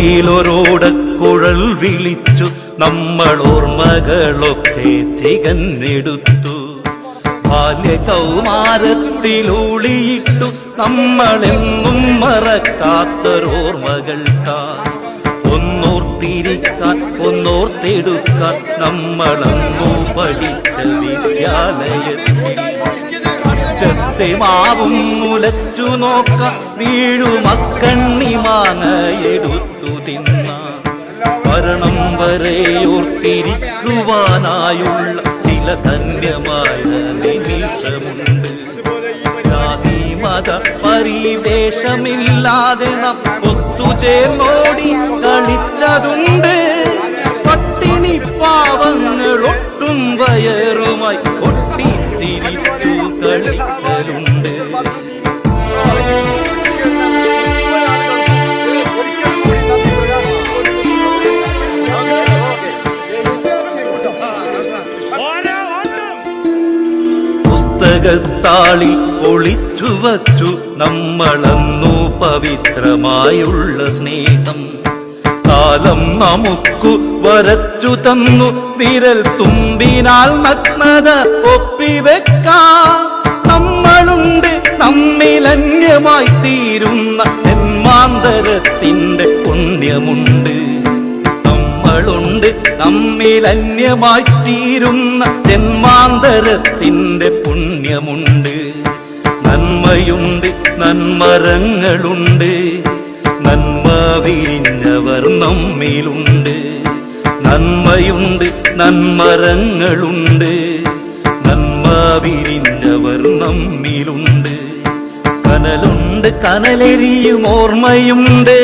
ഓർമ്മയിലൊരോടക്കുഴൽ വിളിച്ചു നമ്മൾ ഓർമ്മകളൊക്കെ തികഞ്ഞെടുത്തു. ബാല്യകൗമാരത്തിലൂളിയിട്ടു നമ്മളെന്നും മറക്കാത്തൊരോർമ്മകൾക്കാ ഒന്നോർത്തിരിക്കാൻ ഒന്നോർത്തെടുക്കാൻ നമ്മളന്നു പഠിച്ച വിദ്യാലയത്തിൽ ഇഷ്ടത്തെ മാവും മുലച്ചു നോക്കാം വീഴുമക്കണ്ണി മാങ്ങയെടുത്തു തിന്നാം. മരണം വരെ ഓർത്തിരിക്കുവാനായുള്ള ചില ധന്യമായ നിമിഷമുണ്ട്. ജാതി മത പരിവേഷമില്ലാതെ നാം ഒത്തുചേർന്നോടി കളിച്ചതുണ്ട്. പട്ടിണി പാവങ്ങളൊട്ടും വയറുമായി ഒട്ടിച്ചിരിച്ചു കളിക്കലുണ്ട്. പുസ്തകത്താളിൽ ഒളിച്ചു വച്ചു നമ്മളന്നു പവിത്രമായുള്ള സ്നേഹം. കാലം നമുക്കു വരച്ചു തന്നു വിരൽ തുമ്പിനാൽ നഗ്നത ഒപ്പിവെക്കാം. നമ്മളുണ്ട് നമ്മിലന്യമായി തീരുന്ന ജന്മാന്തരത്തിന്റെ പുണ്യമുണ്ട്. നമ്മളുണ്ട് നമ്മിലന്യമായി തീരുന്ന ജന്മാന്തരത്തിന്റെ പുണ്യമുണ്ട്. നന്മയുണ്ട് നന്മരങ്ങളുണ്ട് നന്മ വിരിഞ്ഞവർ നമ്മിലുണ്ട്. നന്മയുണ്ട് നന്മരങ്ങളുണ്ട് നന്മ വിരിഞ്ഞവർ നമ്മിലുണ്ട്. കനലുണ്ട് കനലെരിയും ഓർമ്മയുണ്ട്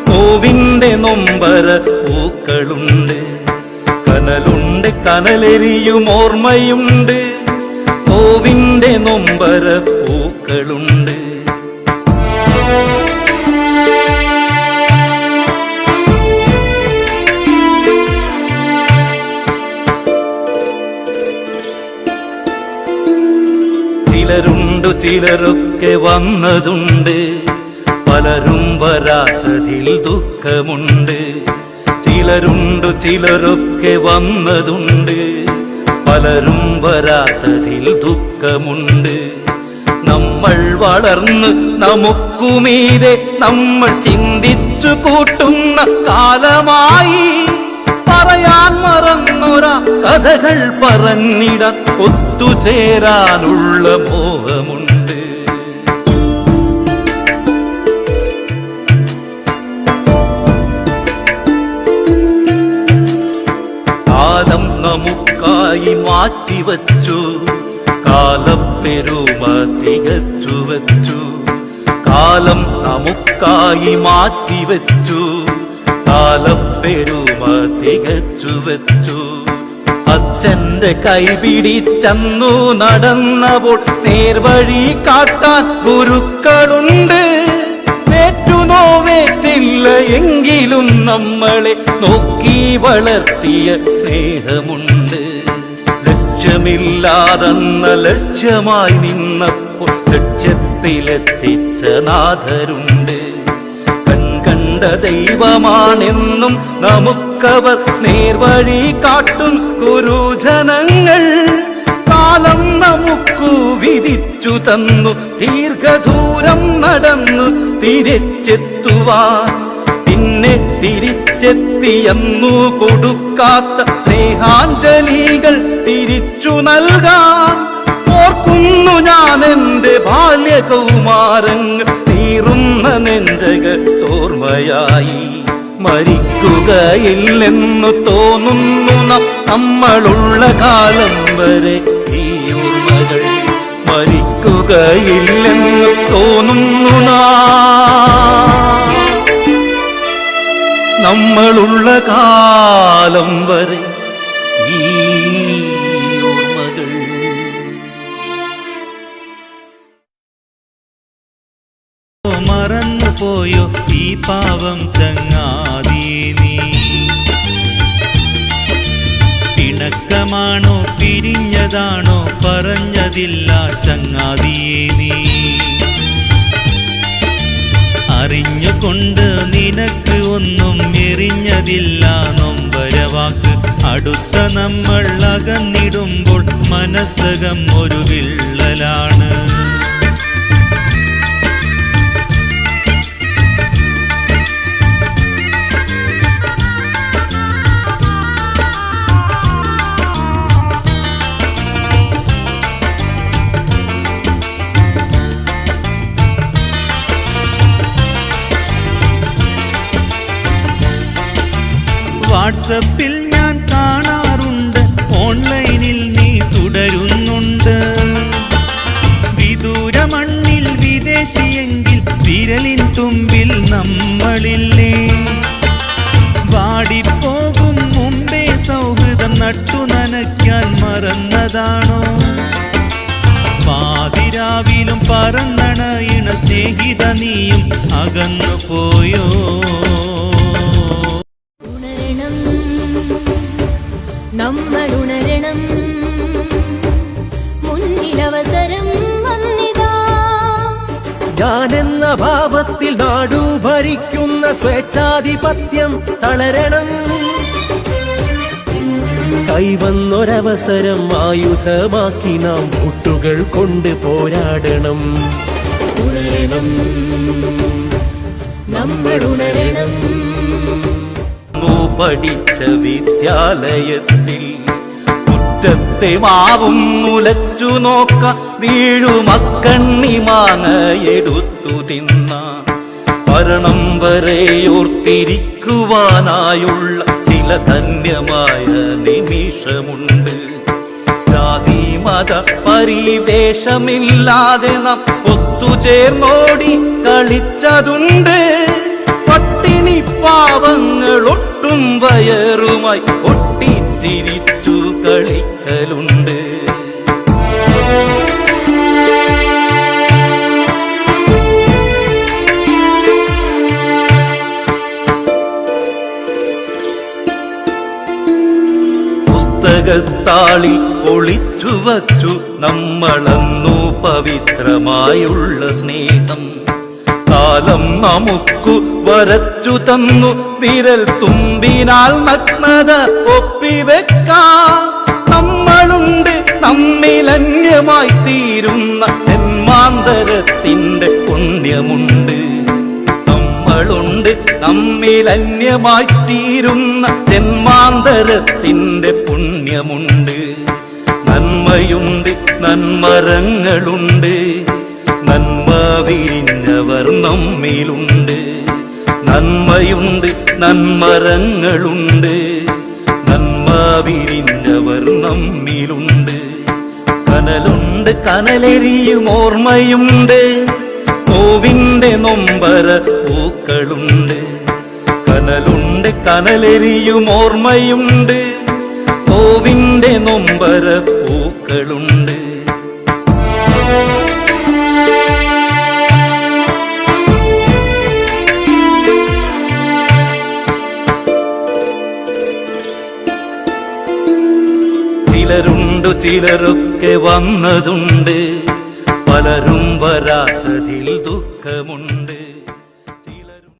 നോവിന്റെ നൊമ്പര പൂക്കളുണ്ട്. കനലുണ്ട് കനലെരിയും ഓർമ്മയുണ്ട് നോവിന്റെ നൊമ്പര പൂക്കളുണ്ട്. ചിലരുണ്ടു ചിലരൊക്കെ വന്നതുണ്ട് പലരും വരാത്തതിൽ ദുഃഖമുണ്ട്. ചിലരുണ്ടു ചിലരൊക്കെ വന്നതുണ്ട് പലരും വരാത്തതിൽ ദുഃഖമുണ്ട്. നമ്മൾ വളർന്ന് നമുക്കുമീതെ നമ്മൾ ചിന്തിച്ചു കൂട്ടുന്ന കാലമായി പറയാൻ മറന്നൊരാ കഥകൾ പറഞ്ഞിടാൻ ഒത്തുചേരാനുള്ള മോഹമുണ്ട്. കാലം നമുക്കായി മാറ്റിവച്ചു കാലപ്പെരുമ തികച്ചു വച്ചു. കാലം നമുക്കായി മാറ്റിവച്ചു കാലപ്പെരുമ തികച്ചു വച്ചു. അച്ഛന്റെ കൈപിടിച്ചന്നു നടന്നപ്പോൾ നേർവഴി കാട്ടാൻ ഗുരുക്കളുണ്ട്. നോവേറ്റില്ല എങ്കിലും നമ്മളെ നോക്കി വളർത്തിയ സ്നേഹമുണ്ട്. ലക്ഷ്യമില്ലാതെന്ന ലക്ഷ്യമായി നിന്നപ്പോൾ ലക്ഷ്യത്തിലെത്തിച്ച നാഥരുണ്ട്. കണ്ട ദൈവമാണെന്നും നമുക്കവർ നേർവഴി കാട്ടും ഗുരുജനങ്ങൾ. കാലം നമുക്കു വിധിച്ചു തന്നു ദീർഘദൂരം നടന്നു തിരിച്ചെത്തുവാൻ. പിന്നെ തിരിച്ചെത്തിയെന്നു കൊടുക്കാത്ത സ്നേഹാഞ്ജലികൾ തിരിച്ചു നൽകാൻ. ഓർക്കുന്നു ഞാൻ എന്റെ ബാല്യകൗമാരങ്ങൾ നീറുന്ന നെഞ്ചകത്തോർമ്മയായി. മരിക്കുകയില്ലെന്നു തോന്നുന്നു നമ്മളുള്ള കാലം വരെ ഈ ഓർമ്മകൾ. മരിക്കുകയില്ലെന്ന് തോന്നുന്നു നമ്മളുള്ള കാലം വരെ ഈ ഓർമ്മകൾ. മറന്നുപോയോ ഈ പാവം ചങ്ങാതി നീ? പിണക്കമാണോ പിരിഞ്ഞതാണോ പറഞ്ഞതില്ല ചങ്ങാതിയെ നീ. അറിഞ്ഞുകൊണ്ട് നിനക്ക് ഒന്നും എറിഞ്ഞതില്ല നൊമ്പരവാക്ക്. അടുത്ത നമ്മൾ അകന്നിടുമ്പോൾ മനസ്സകം ഒരു വിള്ളലാണ്. വാട്സപ്പിൽ ഞാൻ കാണാറുണ്ട്, ഓൺലൈനിൽ നീ തുടരുന്നുണ്ട്. വിദൂര മണ്ണിൽ വിദേശിയെങ്കിൽ വിരലിൻ തുമ്പിൽ നമ്മളില്ലേ. വാടിപ്പോകും മുമ്പേ സൗഹൃദം നട്ടു നനയ്ക്കാൻ മറന്നതാണോ? പാതിരാവിലും പറന്നണയിണ സ്നേഹിത നീയും അകന്നു പോയോ? നമ്മൾ ഉണരണം, മുന്നിലവസരം വന്നിതാ. ഞാനെന്ന ഭാവത്തിൽ നാടു ഭരിക്കുന്ന സ്വേച്ഛാധിപത്യം തളരണം. കൈവന്നൊരവസരം ആയുധമാക്കി നാം വോട്ടുകൾ കൊണ്ട് പോരാടണം. ഉണരണം, നമ്മൾ ഉണരണം. പഠിച്ച വിദ്യാലയത്തിൽ മുറ്റത്തെ മാവും മുലച്ചു നോക്ക വീഴുമക്കണ്ണി മാങ്ങയെടുത്തു തിന്ന മരണം വരെയോർത്തിരിക്കുവാനായുള്ള ചില ധന്യമായ നിമിഷമുണ്ട്. ജാതി മത പരിവേഷമില്ലാതെ നാം ഒത്തുചേർന്നോടി കളിച്ചതുണ്ട്. പട്ടിണി പാവങ്ങളൊട്ടും വയറുമായി ഒട്ടിച്ചിരിച്ചു കളിക്കലുണ്ട്. പുസ്തകത്താളിൽ ഒളിച്ചു വച്ചു നമ്മളന്നു പവിത്രമായുള്ള സ്നേഹം. കാലം നമുക്കു വരച്ചു തന്നു വിരൽ തുമ്പിനാൽ നഗ്നത ഒപ്പിവെക്കാം. നമ്മളുണ്ട് നമ്മിലന്യമായി തീരുന്ന ജന്മാന്തരത്തിന്റെ പുണ്യമുണ്ട്. നമ്മളുണ്ട് നമ്മിലന്യമായി തീരുന്ന ജന്മാന്തരത്തിന്റെ പുണ്യമുണ്ട്. നന്മയുണ്ട് നന്മരങ്ങളുണ്ട്, നന്മ വിരിഞ്ഞവർ നമ്മിലുണ്ട്. നന്മയുണ്ട് നന്മരങ്ങളുണ്ട്, നന്മ വിരിഞ്ഞവർ നമ്മിലുണ്ട്. കനലുണ്ട് കനലെരിയും ഓർമ്മയുണ്ട്, നോവിന്റെ നൊമ്പര പൂക്കളുണ്ട്. കനലുണ്ട് കനലെരിയും ഓർമ്മയുണ്ട്, നോവിന്റെ നൊമ്പര പൂക്കളുണ്ട്. ചിലരുണ്ടു ചിലരൊക്കെ വന്നതുണ്ട്, പലരും വരാത്തതിൽ ദുഃഖമുണ്ട്.